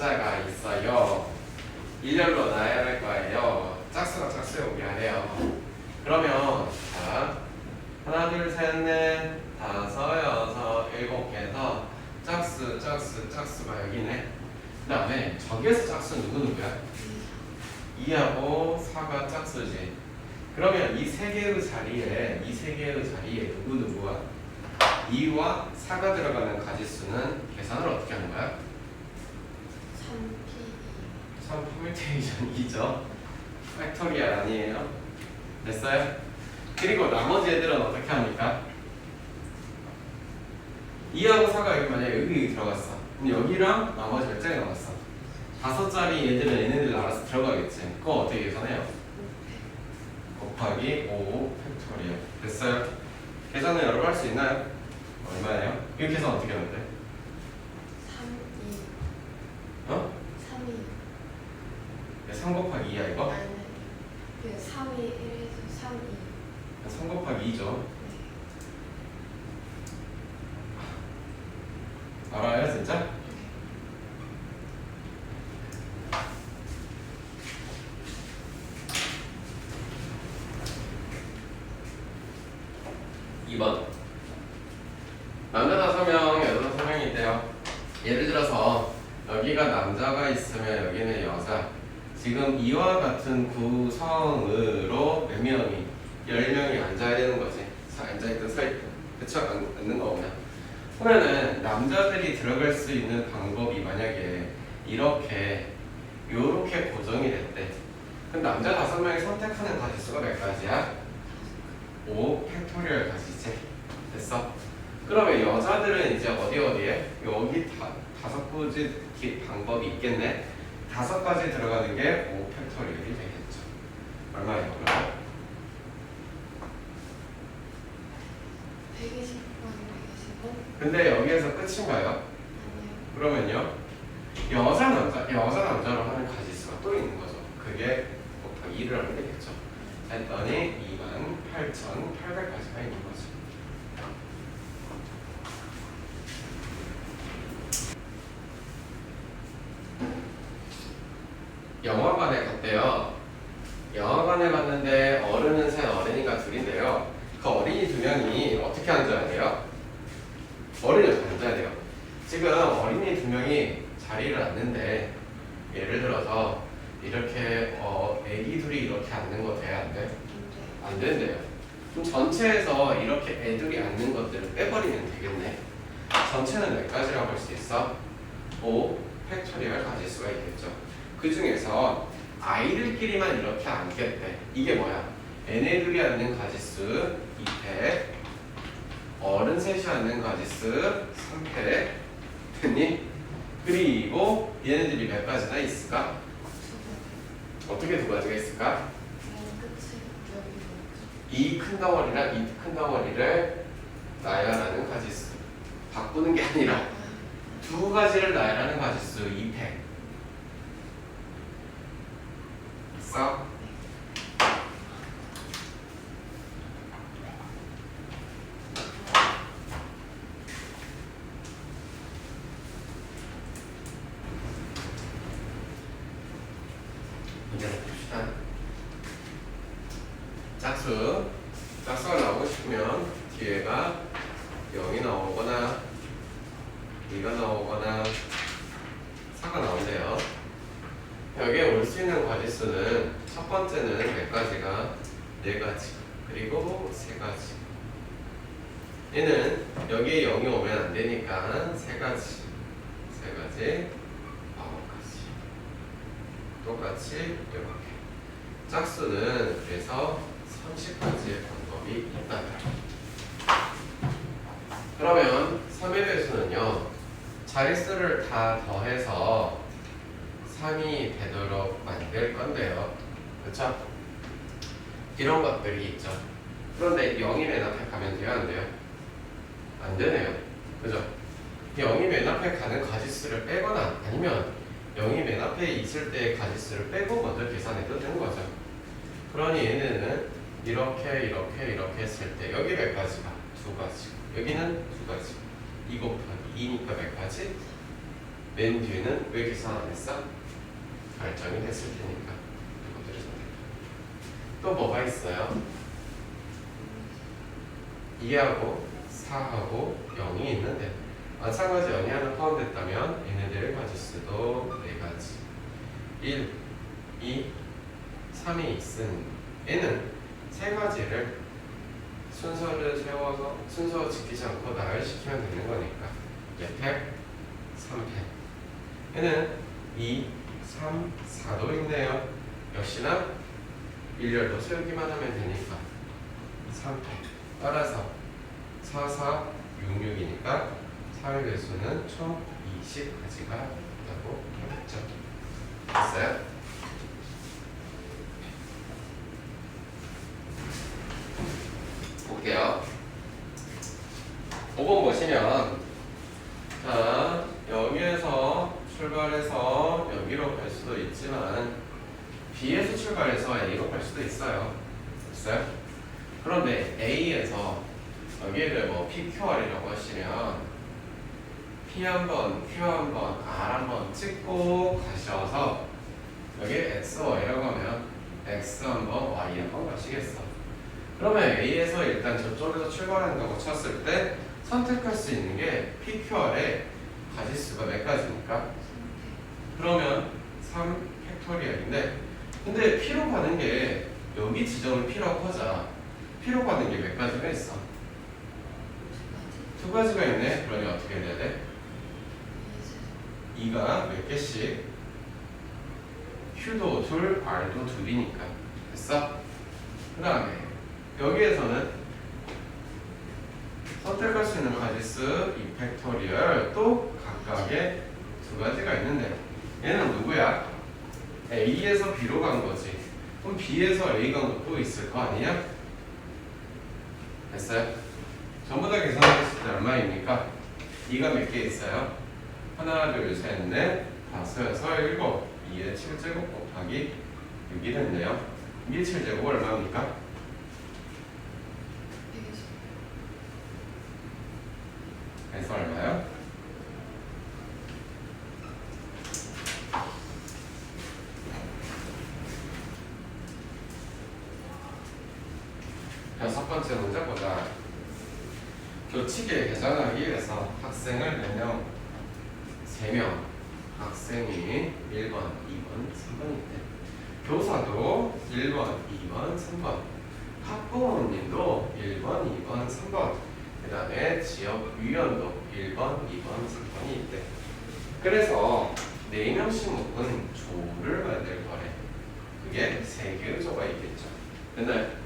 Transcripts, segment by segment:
숫자가 있어요. 일렬로 나열할 거예요. 짝수가 짝수에 오게 하래요. 그러면 자 하나 둘셋넷 다섯 여섯 일곱 개에서 짝수가 여기네. 그 다음에 저기에서 짝수 누구야? 2하고 4가 짝수지. 그러면 이 세 개의 자리에 누구가 2와 4가 들어가는 가지수는 계산을 어떻게 하는 거야? 3 퍼뮤테이션 2죠. 팩토리얼 아니에요? 됐어요? 그리고 나머지 애들은 어떻게 합니까? 2하고 4가 여기 만약에 여기 들어갔어. 그럼 여기랑 나머지 몇 장이 남았어? 5자리 얘들은 얘네들 알아서 들어가겠지. 그거 어떻게 계산해요? 곱하기 5 팩토리얼. 됐어요? 계산을 여러 번 할 수 있나요? 얼마예요? 이거 계산 어떻게 하는데? 3, 2 어? 3, 2 3 곱하기 2야 이거? 아니 그 3, 2 1에서 3, 2 3 곱하기 2죠. 알아요 진짜? 2번 남자 5명, 여자 3명이 있대요. 예를 들어서 여기가 남자가 있으면 여기는 여자. 지금 이와 같은 구성으로 몇 명이? 10명이 앉아야 되는 거지. 앉아있든 서있든. 그쵸? 앉는 거 보면. 그러면은 남자들이 들어갈 수 있는 방법이 만약에 요렇게 고정이 됐대. 그럼 남자 5명이 선택하는 가지수가 몇 가지야? 5 팩토리얼 가지지. 됐어? 그러면 여자들은 이제 어디에? 여기 5가지 방법이 있겠네. 5가지 들어가는 게 5 팩토리얼이 되겠죠. 얼마예요 그럼? 120번 근데 여기에서 끝인가요? 아니요. 그러면요 여자 남자로 하는 가지수가 또 있는 거죠. 그게 곱하기 2를 하면 되겠죠. 했더니 28,800가지가 있는 거죠. 영화관에 갔대요. 영화관에 갔는데 어른은 셋, 어린이가 둘인데요. 그 어린이 2명이 어떻게 앉아야 돼요? 어른이 어떻게 앉아야 돼요? 지금 어린이 2명이 자리를 앉는데 예를 들어서 이렇게 애기 둘이 이렇게 앉는 거 돼야 안 돼? 안 된대요. 그럼 전체에서 이렇게 애들이 앉는 것들을 빼버리면 되겠네. 전체는 몇 가지라고 할 수 있어? 5 팩토리얼 가지수가 있겠죠. 그 중에서 아이들끼리만 이렇게 앉겠대. 이게 뭐야? 얘네들이 앉는 가지수 2팩, 어른 셋이 앉는 가지수 3팩 됐니? 그리고 얘네들이 몇 가지나 있을까? 어떻게 2가지가 있을까? 이 큰 덩어리랑 이 큰 덩어리를 나열하는 가지수. 바꾸는 게 아니라 2가지를 나열하는 가지수 2팩. 있어? 이제 봅시다. 짝수가 나오고 싶으면 뒤에가 0이 나오거나 2가 나오거나 4가 나온대요. 여기에 올 수 있는 가지수는 첫 번째는 몇 가지가? 4가지. 그리고 3가지. 얘는 여기에 0이 오면 안 되니까 3가지. 9가지. 똑같이 이렇게. 짝수는 그래서 30가지의 방법이 있다. 그러면 3의 배수는요. 자릿수를 다 더해서 3이 되도록 만들 건데요. 그렇죠? 이런 것들이 있죠. 그런데 0이 맨 앞에 가면 돼요? 안 돼요? 안 되네요. 그죠? 0이 맨 앞에 가는 가지수를 빼거나 아니면 0이 맨 앞에 있을 때의 가지수를 빼고 먼저 계산해도 되는 거죠. 그러니 얘네는 이렇게 했을 때 여기 몇 가지가? 2가지. 여기는 2가지. 2 곱하기 2니까 몇 가지? 맨 뒤에는 왜 계산 안 했어? 결정이 됐을 테니까. 이것들을 선택해. 또 뭐가 있어요? 2하고 4하고 0이 있는데 마찬가지 0이 하나 포함됐다면 얘네들을 가질 수도 4가지 1, 2, 3이 있은 얘는 3가지를 순서를 세워서 순서 지키지 않고 나열시키면 되는 거니까 몇 팩? 3팩 얘는 2, 3, 4도 있네요. 역시나 일렬로 세우기만 하면 되니까 3팩 따라서 4, 4, 6, 6이니까 4의 배수는 총 20가지가 있다고 하겠죠. 됐어요? 볼게요. 5번 보시면 자 여기에서 출발해서 여기로 갈 수도 있지만 B에서 출발해서 A로 갈 수도 있어요. 됐어요? 그런데 A에서 여기를 뭐 PQR이라고 하시면 P 한번, Q 한번, R 한번 찍고 가셔서 여기 X, Y라고 하면 X 한번, Y 한번 가시겠어. 그러면 A에서 일단 저쪽에서 출발한다고 쳤을 때 선택할 수 있는 게 PQR의 가지수가 몇 가지입니까? 그러면 3 팩토리얼인데 근데 P로 가는 게 여기 지점을 P라고 하자. P로 가는 게 몇 가지가 있어? 2가지가 있네. 그러니 어떻게 해야 돼? 2가 몇 개씩? Q도 둘, R도 둘이니까. 됐어? 그 다음에 여기에서는 선택할 수 있는 가지수 2팩토리얼 또 각각의 2가지가 있는데 얘는 누구야? A에서 B로 간 거지. 그럼 B에서 A 간 것도 있을 거 아니야? 됐어요? 전부 다 계산했을 때 얼마입니까? 2가 몇 개 있어요? 하나, 둘, 셋, 넷, 다섯, 여섯, 일곱. 2의 7제곱 곱하기 6이 됐네요. 2의 7제곱 얼마입니까? 120. 그래서 얼마요? 여섯 번째 문제 보자. 교칙에 계산하기 위해서 학생을 4명, 3명 학생이 1번, 2번, 3번 있대. 교사도 1번, 2번, 3번 학부모님도 1번, 2번, 3번 그 다음에 지역위원도 1번, 2번, 3번이 있대. 그래서 4명씩 묶은 조를 만들 거래. 그게 3개의 조가 있겠죠. 맨날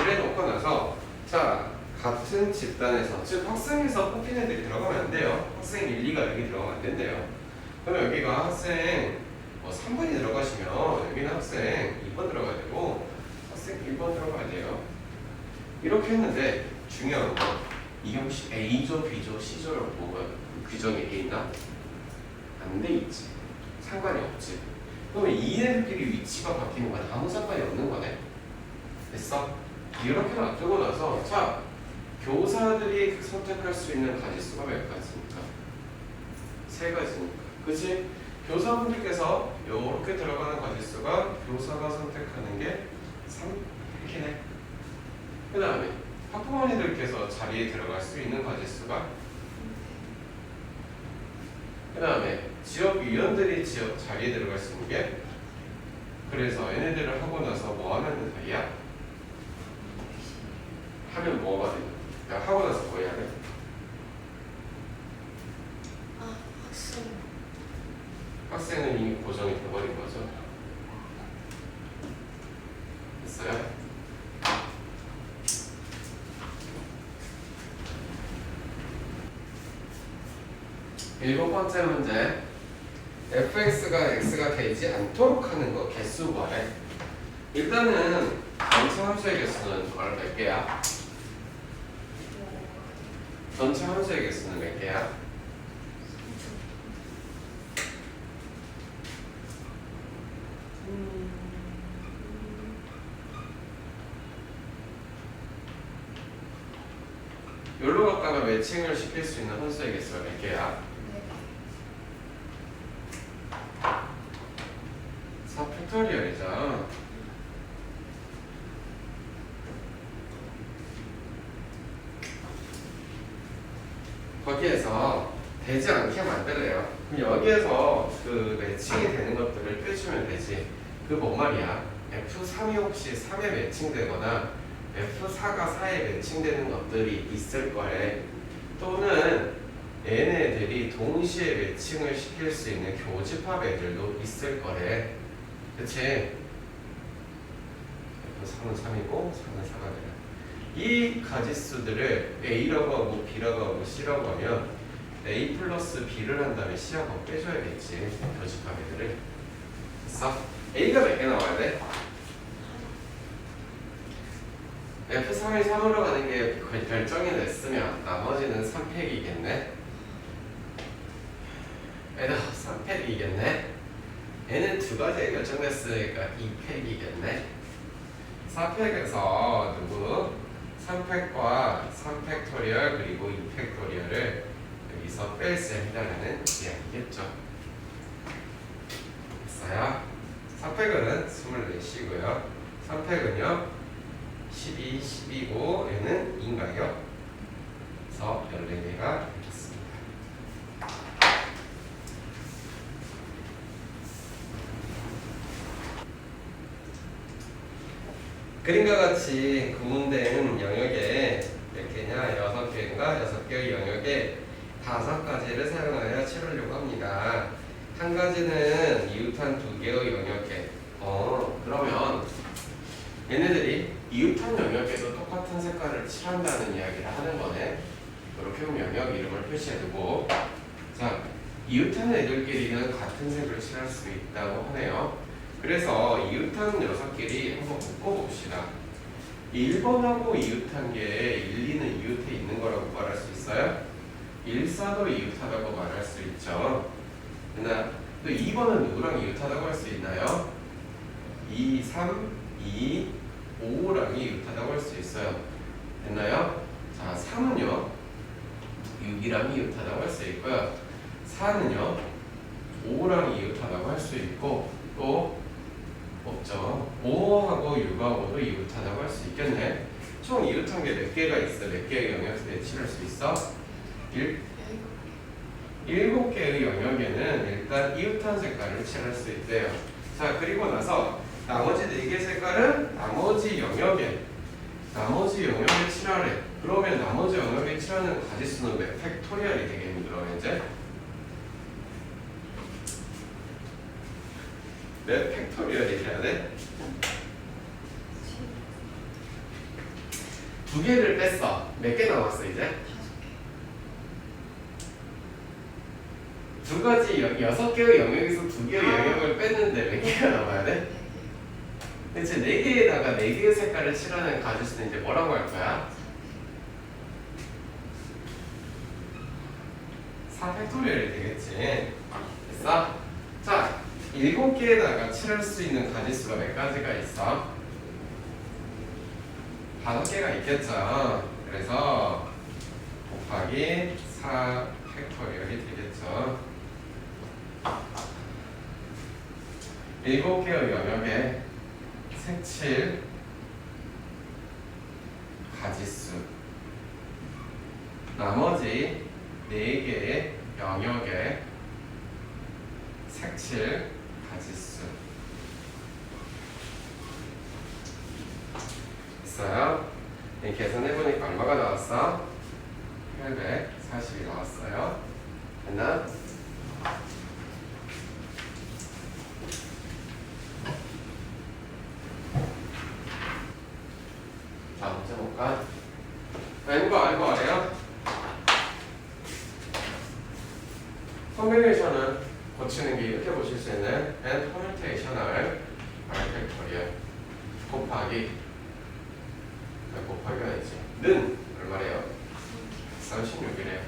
이래 놓고 나서 자 같은 집단에서 즉 학생에서 뽑힌 애들이 들어가면 안 돼요. 학생 1, 2가 여기 들어가면 안 된대요. 그럼 여기가 학생 3번이 들어가시면 여기는 학생 2번 들어가야 되고 학생 1번 들어가야 돼요. 이렇게 했는데 중요한 건 이게 혹시 A조, B조, C조라고 뭐가 규정이 돼 있나? 안 돼 있지. 상관이 없지. 그러면 이 애들끼리 위치가 바뀌는 건 아무 상관이 없는 거네. 됐어? 이렇게 놔두고 나서 자 교사들이 선택할 수 있는 가지수가 몇 가지입니까? 3가지니까. 그치? 교사분들께서 이렇게 들어가는 가지수가 교사가 선택하는 게 3 이렇게 네. 그 다음에 학부모님들께서 자리에 들어갈 수 있는 가지수가 그 다음에 지역위원들이 지역 자리에 들어갈 수 있는 게 그래서 얘네들을 하고 나서 뭐 하는 사이야? 하면 뭐가 돼? 그러니까 하고 나서 뭐 해야 돼? 아, 학생. 학생은 이미 고정이 돼버린 거죠. 됐어요? 일곱 번째 문제. fx가 x가 되지 않도록 하는 거 개수 구하래. 일단은 전체 함수의 개수는 몇 개야? 전체 함수의 개수는 몇 개야? 여기로 갖다가 매칭을 시킬 수 있는 함수의 개수가 몇 개야? 거기에서 되지 않게 만들래요. 그럼 여기에서 그 매칭이 되는 것들을 빼주면 되지. 그 뭔 말이야? F3이 혹시 3에 매칭되거나 F4가 4에 매칭되는 것들이 있을 거래. 또는 얘네들이 동시에 매칭을 시킬 수 있는 교집합 애들도 있을 거래. 그치? F3은 3이고 4는 4가 되려. 이 가지수들을 A라고 하고 B라고 하고 C라고 하면 A 플러스 B를 한 다음에 C하고 빼줘야겠지. 교집합 애들을. 됐어? A가 몇 개 나와야 돼? F3이 3으로 가는 게 결정이 됐으면 나머지는 3팩이겠네. 얘도 3팩이겠네. 얘는 두 가지에 결정됐으니까 2팩이겠네. 4팩에서 누구? 3팩과 3팩토리얼 그리고 2팩토리얼을 여기서 뺄 셈 해달라는 이야기겠죠. 됐어요? 4팩은 24시고요. 3팩은요 12, 12고 얘는 2인가요? 그래서 14개가 되겠습니다. 그림과 같이 구분된 영역에 몇 개냐? 6개인가? 6개의 영역에 5가지를 사용하여 치르려고 합니다. 한 가지는 이웃한 2개의 영역에 그러면 얘네들이 이웃한 영역에서 똑같은 색깔을 칠한다는 이야기를 하는 거네. 이렇게 보면 영역 이름을 표시해두고 자 이웃한 애들끼리는 같은 색을 칠할 수 있다고 하네요. 그래서 이웃한 녀석끼리 한번 묶어봅시다. 1번하고 이웃한 게 1, 2는 이웃해 있는 거라고 말할 수 있어요? 1, 4도 이웃하다고 말할 수 있죠. 그러나 또 2번은 누구랑 이웃하다고 할 수 있나요? 2, 3, 2, 5랑 이웃하다고 할 수 있어요. 됐나요? 자, 3은요 6이랑 이웃하다고 할 수 있고요. 4는요 5랑 이웃하다고 할 수 있고 또 없죠. 5하고 6하고도 이웃하다고 할 수 있겠네. 총 이웃한 게 몇 개가 있어? 몇 개의 영역에서 칠할 수 있어? 7개의 영역에는 일단 이웃한 색깔을 칠할 수 있대요. 자, 그리고 나서 나머지 4개의 색깔은 나머지 영역에 칠하래. 그러면 나머지 영역에 칠하는 가지수는 몇 팩토리얼이 되겠니? 그러면 이제 몇 팩토리얼이 돼야 돼? 2개를 뺐어. 몇 개 남았어 이제? 6개의 영역에서 2개의 영역을 뺐는데 몇 개가 남아야 돼? 그치, 4개에다가 4개의 색깔을 칠하는 가지수는 이제 뭐라고 할 거야? 4팩토리얼이 되겠지. 됐어? 자, 7개에다가 칠할 수 있는 가지수가 몇 가지가 있어? 5개가 있겠죠. 그래서 곱하기 4팩토리얼이 되겠죠. 7개의 영역에 색칠 가지수 나머지 4개의 영역에 색칠 가지수 있어요. 계산해보니까 얼마가 나왔어? 840이 나왔어요. 됐나? 자, 문제 볼까? N과 R과 R이요? 컴비네이션은 고치는 게 이렇게 보실 수 있는 N 퍼뮤테이션 R 팩토리얼 곱하기가 있지. 는 얼마래요? 136이래요.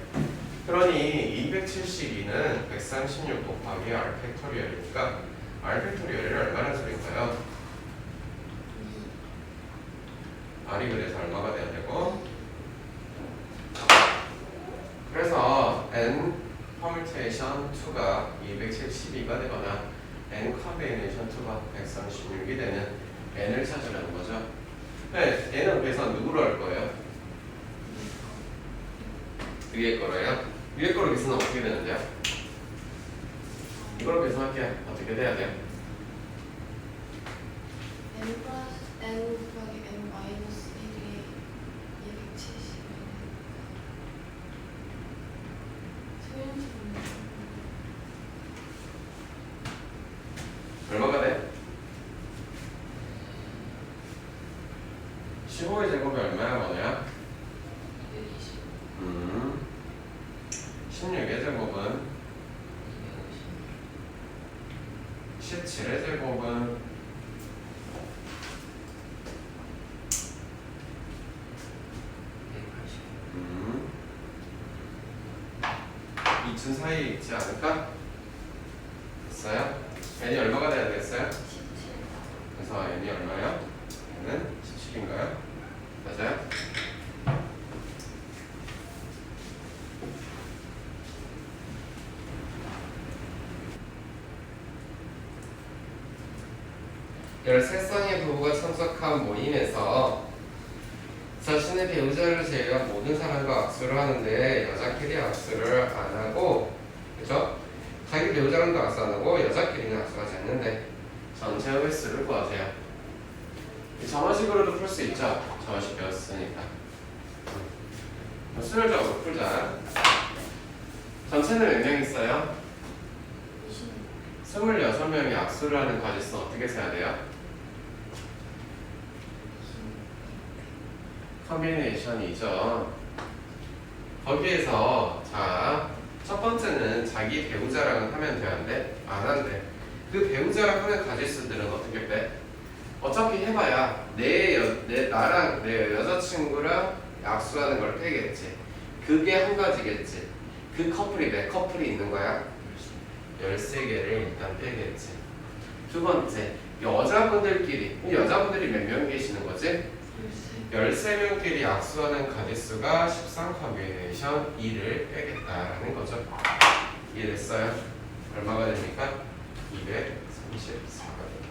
그러니 272는 136 곱하기 R 팩토리얼이니까 R 팩토리얼이 얼마나 소리인가요? R이 그래서 얼마가 돼야 되고 그래서 N 퍼뮤테이션 2가 272가 되거나 N 컴비네이션 2가 136이 되는 N을 찾으라는 거죠. 네, N은 그래서 누구로 할 거예요? 위에 거로요. 위에 거로 계산하면 어떻게 되는데요? 이걸로 계산할게요. 어떻게 돼야 돼요? n 플러스 n 곱하기 n 마이너스 1이 270이니까 소연처럼 얼마가 돼? 15의 제곱이 얼마야 뭐냐? 16의 제곱은 17의 제곱은 2층 사이에 있지 않을까? 됐어요? n이 얼마가 돼야 되겠어요? 17. 그래서 n이 얼마요? n은 17인가요? 맞아요? 열세 쌍의 부부가 참석한 모임에서 자신의 배우자를 제외한 모든 사람과 악수를 하는데 여자끼리 악수를 안 하고, 그죠? 자기 배우자랑도 악수 안 하고 여자끼리는 악수하지 않는데 전체 횟수를 구하세요. 점화식으로도 풀 수 있죠. 점화식 배웠으니까. 수열적으로 풀자. 전체는 몇 명 있어요? 26명이 악수를 하는 가지수 어떻게 세야 돼요? 컨비네이션이죠. 거기에서 자, 첫 번째는 자기 배우자랑 하면 되는데 안 한대. 그 배우자랑 하는 가지수들은 어떻게 빼? 어차피 해봐야 나랑 내 여자친구랑 악수하는 걸 빼겠지. 그게 한 가지겠지. 그 커플이 몇 커플이 있는 거야? 13개를 일단 빼겠지. 두 번째, 여자분들끼리 몇 명 계시는 거지? 13명끼리 악수하는 가지수가 13 컨비네이션 2를 빼겠다라는 거죠. 이해됐어요? 얼마가 됩니까? 234가 됩니다.